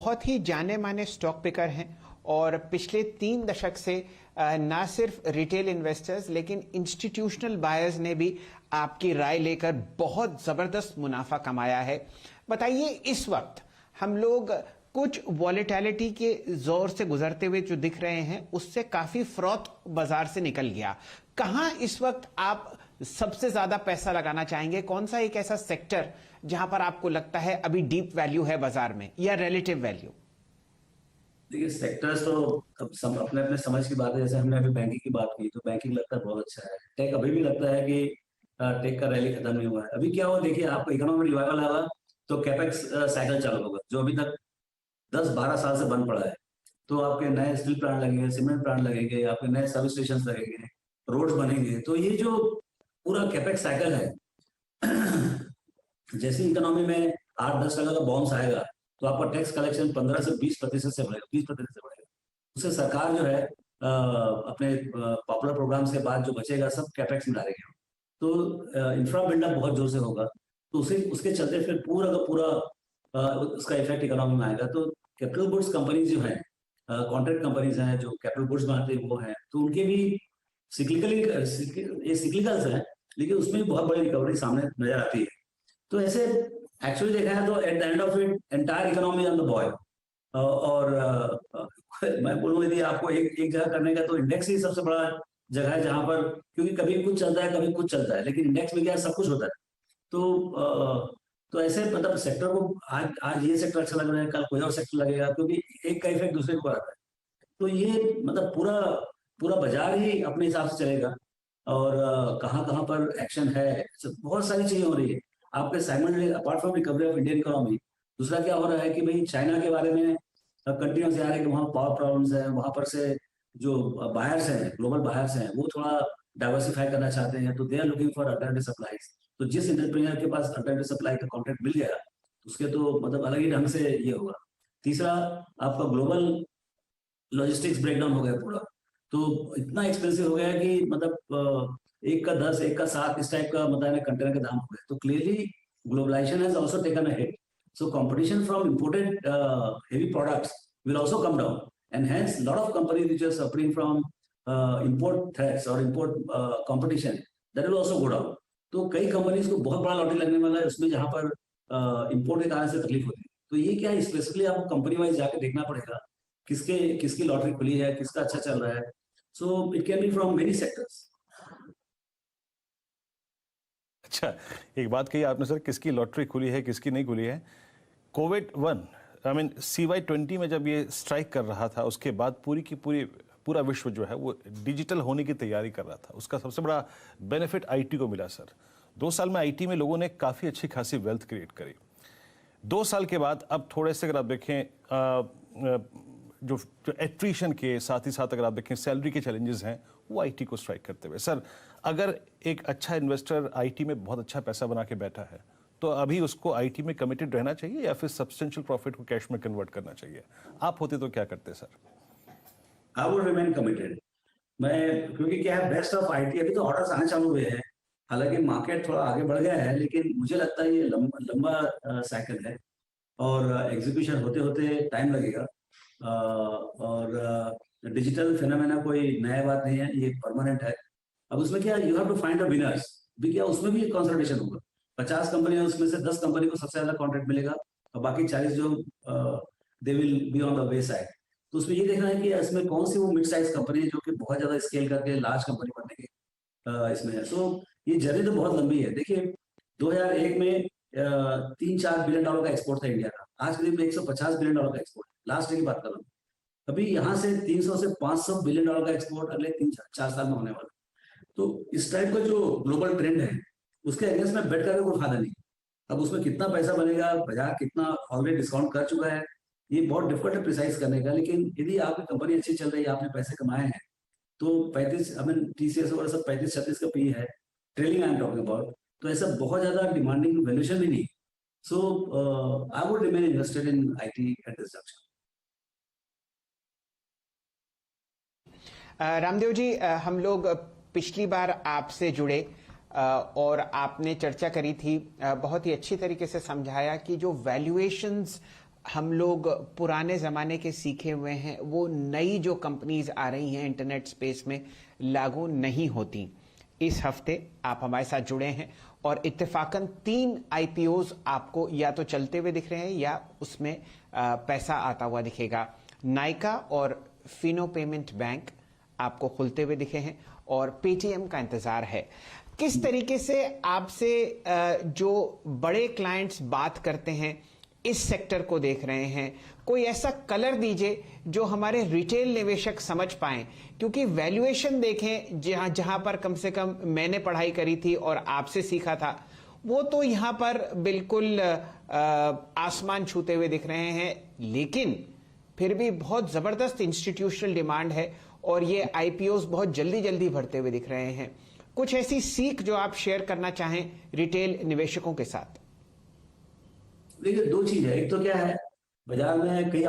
बहुत ही जाने माने स्टॉक पिकर हैं और पिछले 3 दशक से ना सिर्फ रिटेल इन्वेस्टर्स लेकिन इंस्टीट्यूशनल बायर्स ने भी आपकी राय लेकर बहुत जबरदस्त मुनाफा कमाया है। बताइए, इस वक्त हम लोग कुछ वॉलेटिलिटी के जोर से गुजरते हुए जो दिख रहे हैं उससे काफी फ्रॉथ बाजार से निकल गया। कहां इस वक्त आप सबसे ज्यादा पैसा लगाना चाहेंगे? कौन सा एक ऐसा सेक्टर जहां पर आपको लगता है अभी डीप वैल्यू है बाजार में या रिलेटिव वैल्यू? देखिए, सेक्टर्स तो अब सब अपने अपने समझ की बात है। जैसे हमने अभी बैंकिंग की बात की तो बैंकिंग लगता है बहुत अच्छा है। टेक अभी भी लगता है कि टेक का रैली खत्म नहीं हुआ है। अभी क्या हुआ, देखिए, आपको इकोनॉमिक रिवाइवल आएगा तो कैपेक्स साइकिल चालू होगा जो अभी तक 10-12 साल से बंद पड़ा है। तो आपके नए स्टील प्लांट लगेंगे, सीमेंट प्लांट लगेंगे, आपके नए सर्विस स्टेशन लगेंगे, रोड्स बनेंगे। तो ये जो पूरा कैपेक्स साइकिल है, जैसे इकोनॉमी में 8-10% का बाउंस आएगा तो आपका टैक्स कलेक्शन 15 से 20% से बढ़ेगा, 20% से बढ़ेगा। उससे सरकार जो है अपने पॉपुलर प्रोग्राम्स के बाद जो बचेगा सब कैपेक्स में डालेगी। तो इंफ्रा बिल्डअप बहुत जोर से होगा। तो उसे उसके चलते फिर पूरा का पूरा उसका इफेक्ट इकोनॉमी में आएगा। तो कैपिटल गुड्स कंपनीज जो है, कॉन्ट्रैक्ट कंपनीज हैं जो कैपिटल गुड्स बनाते हैं वो हैं, तो उनके भी सिक्लिकली ये सिक्लिकल्स हैं, लेकिन उसमें भी बहुत बड़ी रिकवरी सामने नजर आती है। तो ऐसे एक्चुअली देखा है तो at the end of it entire economy on the boy. और मैं बोलूँ यदि आपको एक जगह करने का तो इंडेक्स ही सबसे बड़ा जगह है जहां पर, क्योंकि कभी कुछ चलता है कभी कुछ चलता है, लेकिन इंडेक्स में क्या है, सब कुछ होता है। तो ऐसे मतलब सेक्टर को आज ये सेक्टर अच्छा लग रहा है, कल कोई और सेक्टर लगेगा, क्योंकि एक का इफेक्ट दूसरे को आता है। तो ये मतलब पूरा पूरा बाजार ही अपने हिसाब से चलेगा। और कहाँ कहाँ पर एक्शन है, बहुत सारी चीजें हो रही है। आपके simultaneous apart from recovery of Indian economy, दूसरा क्या हो रहा है कि भाई चाइना के बारे में कंटिन्यूस आ रहा है कि वहाँ पावर प्रॉब्लम्स है, वहां पर से जो बायर्स हैं, ग्लोबल बायर्स हैं, वो थोड़ा डाइवर्सिफाई करना चाहते हैं। तो they are looking for alternative supplies. तो जिस एंटरप्रेन्योर के पास अल्टरनेटिव सप्लाई का कॉन्ट्रैक्ट मिल गया उसके तो मतलब अलग ही ढंग से ये होगा। तीसरा, आपका ग्लोबल लॉजिस्टिक्स ब्रेकडाउन हो गया पूरा। तो इतना एक्सपेंसिव हो गया कि मतलब एक का 10, एक का 7 इस टाइप का मतलब कंटेनर के दाम हो गए। तो clearly globalisation has also taken a hit. So competition from imported heavy products will also come down, and hence lot of companies which are suffering from import threats or import competition, that will also go down. तो कई companies को बहुत बड़ा lottery लगने वाला है उसमें, जहां पर इंपोर्ट के कारण से तकलीफ होती है। तो ये क्या है, स्पेसिफिकली आपको कंपनी वाइज जाके देखना पड़ेगा किसकी लॉटरी खुली है, किसका अच्छा चल रहा है। So it can be from many sectors. अच्छा, एक बात कही आपने सर, किसकी लॉटरी खुली है किसकी नहीं खुली है। कोविड-1 आई मीन CY20 में जब ये स्ट्राइक कर रहा था उसके बाद पूरा विश्व जो है वो डिजिटल होने की तैयारी कर रहा था। उसका सबसे बड़ा बेनिफिट आईटी को मिला सर। 2 साल में आईटी में लोगों ने काफ़ी अच्छी खासी वेल्थ क्रिएट करी। 2 साल के बाद अब थोड़े से अगर आप देखें जो एट्रीशन के साथ ही साथ अगर आप देखें सैलरी के चैलेंजेस हैं वो आईटी को स्ट्राइक करते हुए। सर, अगर एक अच्छा इन्वेस्टर आईटी में बहुत अच्छा पैसा बना के बैठा है तो अभी उसको आईटी में कमिटेड रहना चाहिए या फिर सब्सटेंशियल प्रॉफिट को कैश में कन्वर्ट करना चाहिए? आप होते तो क्या करते sir? I would remain committed. मैं, क्योंकि क्या है, बेस्ट ऑफ आईटी अभी तो ऑर्डर्स आने चालू हुए हैं। हालांकि मार्केट थोड़ा आगे बढ़ गया है, लेकिन मुझे लगता है ये लंबा साइकिल है और एग्जीक्यूशन होते होते टाइम लगेगा। और डिजिटल फिनोमेना कोई नया बात नहीं है, ये परमानेंट है। अब उसमें क्या, you have to find a winners भी। क्या उसमें भी कंसोलिडेशन होगा? 50 कंपनी उसमें से 10 कंपनी को सबसे ज्यादा कॉन्ट्रैक्ट मिलेगा और बाकी 40 जो they will be on the way side. तो उसमें ये देखना है कि इसमें कौन सी वो मिड साइज कंपनी है जो कि बहुत ज्यादा स्केल करके लार्ज कंपनी बनने की इसमें है। सो ये जर्नी तो बहुत लंबी है। देखिए, 2001 में 3-4 बिलियन डॉलर का एक्सपोर्ट था इंडिया का, आज करीब 150 बिलियन डॉलर का एक्सपोर्ट। लास्ट ईयर की बात कर रहा हूँ। अभी यहाँ से 300 से 500 बिलियन डॉलर का एक्सपोर्ट अगले 3-4 साल में होने वाला। तो इस टाइप का जो ग्लोबल ट्रेंड है उसके अगेंस्ट में बेट करके कोई फायदा नहीं। अब उसमें कितना पैसा बनेगा, बाजार कितना ऑलरेडी डिस्काउंट कर चुका है, ये बहुत डिफिकल्ट है प्रिसाइज करने का। लेकिन यदि आपकी कंपनी अच्छी चल रही है, आपने पैसे कमाए हैं, तो 35 आई मीन TCS वगैरह सब 35-36 का पी है, trailing I am talking about. तो ऐसा बहुत ज्यादा डिमांडिंग वैल्यूएशन भी नहीं। So I would remain invested in IT at this junction. Ramdev ji, हम लोग पिछली बार आपसे जुड़े और आपने चर्चा करी थी, बहुत ही अच्छी तरीके से समझाया कि जो वैल्यूएशंस हम लोग पुराने ज़माने के सीखे हुए हैं, वो नई जो कंपनीज आ रही हैं इंटरनेट स्पेस में लागू नहीं होती। इस हफ्ते आप हमारे साथ जुड़े हैं और इत्तेफाकन 3 आईपीओज आपको या तो चलते हुए दिख रहे हैं या उसमें पैसा आता हुआ दिखेगा। नायका और फिनो पेमेंट बैंक आपको खुलते हुए दिखे हैं और पेटीएम का इंतजार है। किस तरीके से आपसे जो बड़े क्लाइंट्स बात करते हैं इस सेक्टर को देख रहे हैं, कोई ऐसा कलर दीजिए जो हमारे रिटेल निवेशक समझ पाएं, क्योंकि वैल्यूएशन देखें जहां पर कम से कम मैंने पढ़ाई करी थी और आपसे सीखा था, वो तो यहां पर बिल्कुल आसमान छूते हुए दिख रहे हैं। लेकिन फिर भी बहुत जबरदस्त इंस्टीट्यूशनल डिमांड है और ये आईपीओज बहुत जल्दी जल्दी भरते हुए दिख रहे हैं। कुछ ऐसी सीख जो आप शेयर करना चाहें रिटेल निवेशकों के साथ। देखिए, 2 चीज है। एक तो क्या है, बाजार में कई